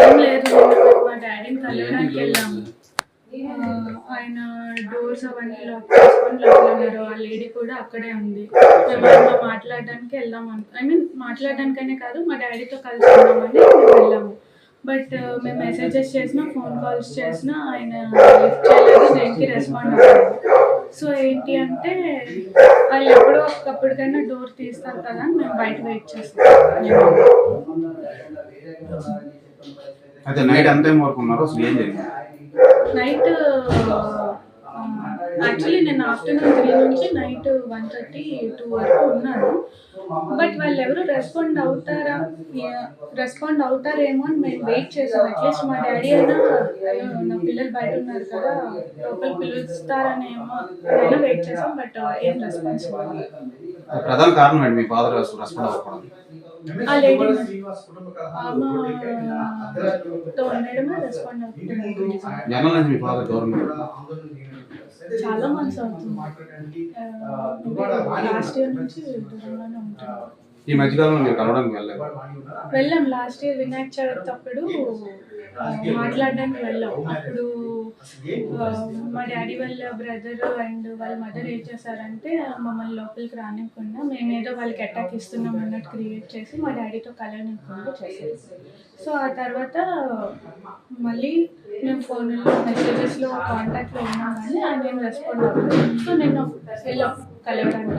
ఏం లేదు. మా డాడీని కలవడానికి వెళ్ళాము. ఆయన డోర్స్ అవన్నీ లాక్ చేసుకొని లోపల ఉన్నారు. ఆ లేడీ కూడా అక్కడే ఉంది. మేము ఆయనతో మాట్లాడడానికి వెళ్దాం ఐ మీన్ మాట్లాడడానికనే కాదు, మా డాడీతో కలిసి ఉందామని మేము వెళ్ళాము. బట్ మేము మెసేజెస్ చేసినా, ఫోన్ కాల్స్ చేసినా ఆయన లిఫ్ట్ చేయలేదు, దేనికి రెస్పాండ్ అవ్వలేదు. సో ఏంటి అంటే వాళ్ళు ఎప్పుడో ఒకప్పటికైనా డోర్ తీస్తారు కదా అని మేము బయట వెయిట్ చేస్తాం. అయితే నైట్ ఎంత టైం వరకు ఉన్నారు? అసలు ఏం జరిగింది? నైట్ యాక్చువల్లీ నేను ఆఫ్టర్నూన్ 3 నుంచి నైట్ 1:30, 2 వరకు ఉన్నాను. బట్ వాళ్ళు ఎవరు రెస్పాండ్ అవుతారేమో అని మేము వెయిట్ చేసాం. అట్లీస్ట్ మా డాడీ అయినా నా పిల్లలు బయట ఉన్నారు కదా, లోపల పిలుస్తారనేమో అయినా వెయిట్ చేసాం. బట్ ఏం రెస్పాన్స్ లేదు. ప్రధాన కారణం ఏంటి మీ ఫాదర్ రెస్పాండ్ అవ్వకపోవడం? ఆ లేడీ ఆమెతో ఉండడమే రెస్పాండ్ అవుతుంది. జనరల్ నుంచి మీ ఫాదర్ గవర్నమెంట్ చాలా మంత్స్ అవుతుంది. లాస్ట్ ఇయర్ నుంచి దూరంగానే ఉంటాను. ఈ మధ్యకాలంలో మీరు కలవడానికి వెళ్ళాం. లాస్ట్ ఇయర్ వినాయక చవితి అప్పుడు మాట్లాడడానికి వెళ్ళాం. అప్పుడు మా డాడీ వాళ్ళ బ్రదర్ అండ్ వాళ్ళ మదర్ ఏం చేశారంటే మమ్మల్ని లోపలికి రానివ్వకుండా మేమేదో వాళ్ళకి అటాక్ ఇస్తున్నాం అన్నట్టు క్రియేట్ చేసి మా డాడీతో కలవనివ్వకుండా చేశారు. సో ఆ తర్వాత మళ్ళీ మేము ఫోన్లో మెసేజెస్లో కాంటాక్ట్లో ఉన్నాం కానీ ఆయన ఏం రెస్పాండ్ అవ్వలేదు. సో నేను వెళ్ళాం కలవడానికి.